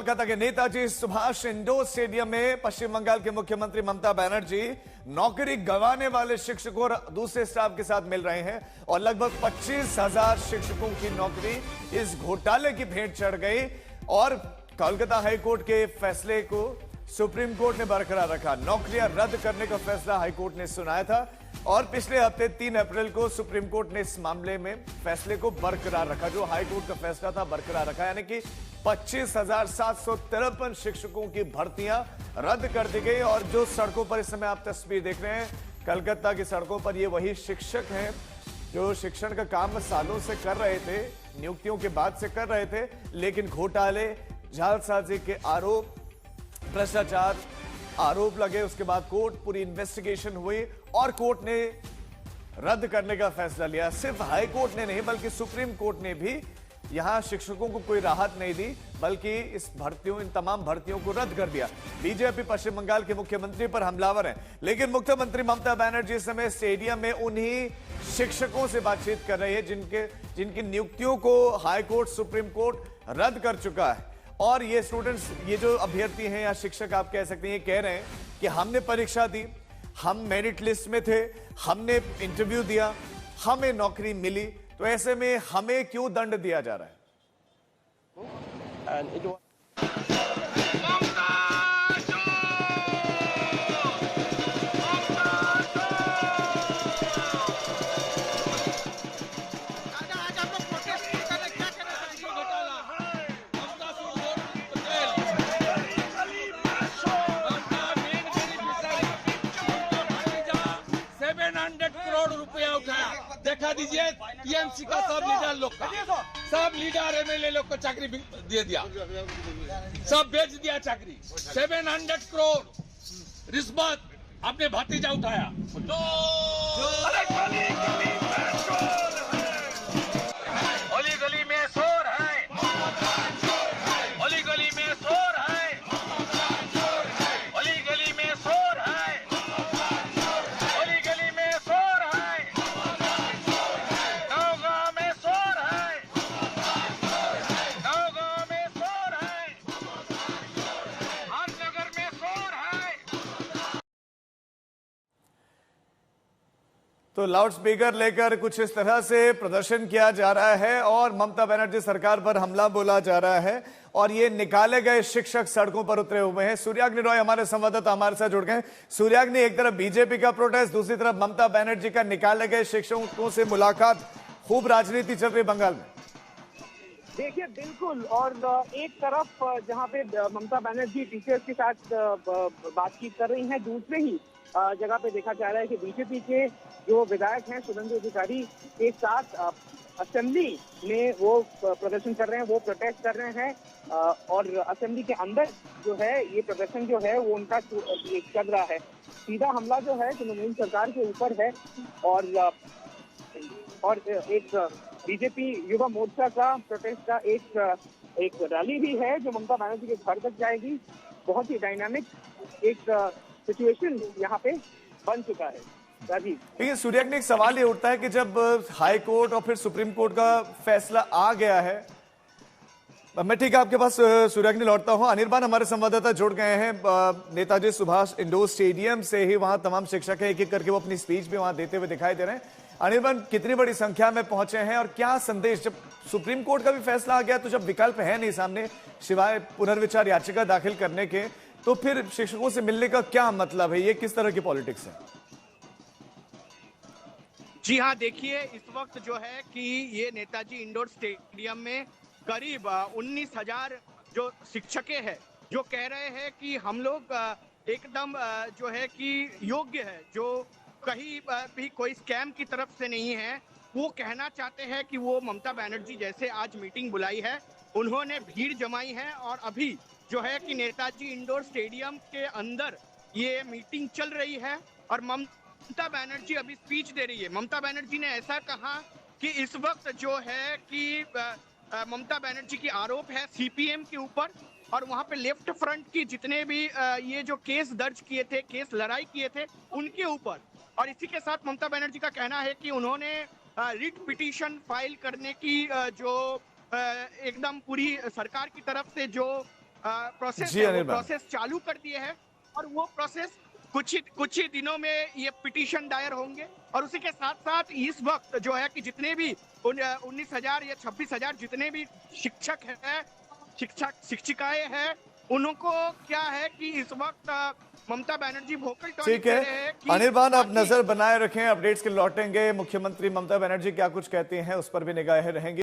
कोलकाता के Netaji Subhash indoor stadium में पश्चिम बंगाल के मुख्यमंत्री ममता बनर्जी नौकरी गंवाने वाले शिक्षकों और दूसरे स्टाफ के साथ मिल रहे हैं और लगभग 25,000 शिक्षकों की नौकरी इस घोटाले की भेंट चढ़ गई और कोलकाता हाईकोर्ट के फैसले को सुप्रीम कोर्ट ने बरकरार रखा। नौकरियां रद्द करने का फैसला हाईकोर्ट ने सुनाया था और पिछले हफ्ते 3 अप्रैल को सुप्रीम कोर्ट ने इस मामले में फैसले को बरकरार रखा। जो हाईकोर्ट का फैसला था बरकरार रखा, यानी कि 25,753 शिक्षकों की भर्तियां रद्द कर दी गई। और जो सड़कों पर इस समय आप तस्वीर देख रहे हैं, कलकत्ता की सड़कों पर ये वही शिक्षक हैं जो शिक्षण का काम सालों से कर रहे थे, नियुक्तियों के बाद से कर रहे थे, लेकिन घोटाले, जालसाजी के आरोप, भ्रष्टाचार आरोप लगे। उसके बाद कोर्ट पूरी इन्वेस्टिगेशन हुई और कोर्ट ने रद्द करने का फैसला लिया। सिर्फ हाई कोर्ट ने नहीं बल्कि सुप्रीम कोर्ट ने भी यहां शिक्षकों को कोई राहत नहीं दी, बल्कि इन तमाम भर्तियों को रद्द कर दिया। बीजेपी पश्चिम बंगाल के मुख्यमंत्री पर हमलावर है, लेकिन मुख्यमंत्री ममता बनर्जी इस समय स्टेडियम में उन्हीं शिक्षकों से बातचीत कर रही है जिनकी नियुक्तियों को हाईकोर्ट, सुप्रीम कोर्ट रद्द कर चुका है। और ये स्टूडेंट्स, ये जो अभ्यर्थी हैं या शिक्षक आप कह सकते हैं, ये कह रहे हैं कि हमने परीक्षा दी, हम मेरिट लिस्ट में थे, हमने इंटरव्यू दिया, हमें नौकरी मिली, तो ऐसे में हमें क्यों दंड दिया जा रहा है? देखा दीजिए, टीएमसी का सब लीडर लोग का, सब लीडर एमएलए लोग को चाकरी दे दिया, सब बेच दिया चाकरी। 700 करोड़ रिश्वत आपने भतीजा उठाया। गली गली में शोर है, गली गली में शोर है, गली गली में शोर है, गली गली में शोर है, गाँव गाँव में शोर है, गाँव गाँव में शोर है, हर नगर में शोर है। तो लाउड स्पीकर लेकर कुछ इस तरह से प्रदर्शन किया जा रहा है और ममता बनर्जी सरकार पर हमला बोला जा रहा है और ये निकाले गए शिक्षक सड़कों पर उतरे हुए हैं। सूर्याग्नि रॉय हमारे संवाददाता हमारे साथ जुड़ गए। सूर्याग्नि, एक तरफ बीजेपी का प्रोटेस्ट, दूसरी तरफ ममता बनर्जी का निकाले गए शिक्षकों से मुलाकात, खूब राजनीति चल रही बंगाल में। देखिए बिल्कुल, और एक तरफ जहां पे ममता बनर्जी टीचर्स के साथ बातचीत कर रही हैं, दूसरे ही जगह पे देखा जा रहा है कि बीजेपी के जो विधायक हैं शुभेंदु अधिकारी के साथ असेंबली में वो प्रदर्शन कर रहे हैं, वो प्रोटेस्ट कर रहे हैं और असेंबली के अंदर जो है ये प्रदर्शन जो है वो उनका चल रहा है। सीधा हमला जो है तृणमूल सरकार के ऊपर है और एक बीजेपी युवा मोर्चा का प्रोटेस्ट का एक रैली भी है जो ममता बनर्जी के घर तक जाएगी। बहुत ही डायनामिक एक सिचुएशन यहाँ पे बन चुका है। राजीव, देखिए सूर्याग्नि, एक सवाल ये उठता है कि जब हाई कोर्ट और फिर सुप्रीम कोर्ट का फैसला आ गया है, मैं ठीक है आपके पास सूर्याग्नि लौटता हूं। अनिर्बान हमारे संवाददाता जुड़ गए हैं नेताजी सुभाष इंडोर स्टेडियम से ही, वहां तमाम शिक्षक हैं, एक एक करके वो अपनी स्पीच भी वहां देते हुए दिखाई दे रहे हैं। अनिर्बान, कितनी बड़ी संख्या में पहुंचे हैं और क्या संदेश, जब सुप्रीम कोर्ट का भी फैसला आ गया तो जब विकल्प है नहीं सामने सिवाय पुनर्विचार याचिका दाखिल करने के, तो फिर शिक्षकों से मिलने का क्या मतलब है? ये किस तरह की पॉलिटिक्स है? जी हाँ, देखिए इस वक्त जो है कि ये नेताजी इंडोर स्टेडियम में करीब 19,000 जो शिक्षकें हैं जो कह रहे हैं कि हम लोग एकदम जो है कि योग्य है, जो कहीं भी कोई स्कैम की तरफ से नहीं है। वो कहना चाहते हैं कि वो ममता बनर्जी जैसे आज मीटिंग बुलाई है, उन्होंने भीड़ जमाई है और अभी जो है कि नेताजी इंडोर स्टेडियम के अंदर ये मीटिंग चल रही है और ममता बनर्जी अभी स्पीच दे रही है। ममता बनर्जी ने ऐसा कहा कि इस वक्त जो है कि ममता बनर्जी की आरोप है सीपीएम के ऊपर और वहां पे लेफ्ट फ्रंट की जितने भी ये जो केस दर्ज किए थे, केस लड़ाई किए थे, उनके ऊपर। और इसी के साथ ममता बनर्जी का कहना है कि उन्होंने रिट पिटीशन फाइल करने की जो एकदम पूरी सरकार की तरफ से जो प्रोसेस जी, है, अनिल वो भाई। प्रोसेस चालू कर दिए हैं और वो प्रोसेस कुछ ही दिनों में ये पिटीशन दायर होंगे। और उसी के साथ साथ इस वक्त जो है कि जितने भी 19,000 या 26,000 जितने भी शिक्षक हैं, शिक्षिकाएं हैं, उनको क्या है कि इस वक्त ममता बनर्जी वोकल टॉनिक ठीक दे है रहे हैं कि अनिर्बान, आप बाकी- नजर बनाए रखें, अपडेट्स के लौटेंगे। मुख्यमंत्री ममता बनर्जी क्या कुछ कहती हैं उस पर भी निगाहें रहेंगी।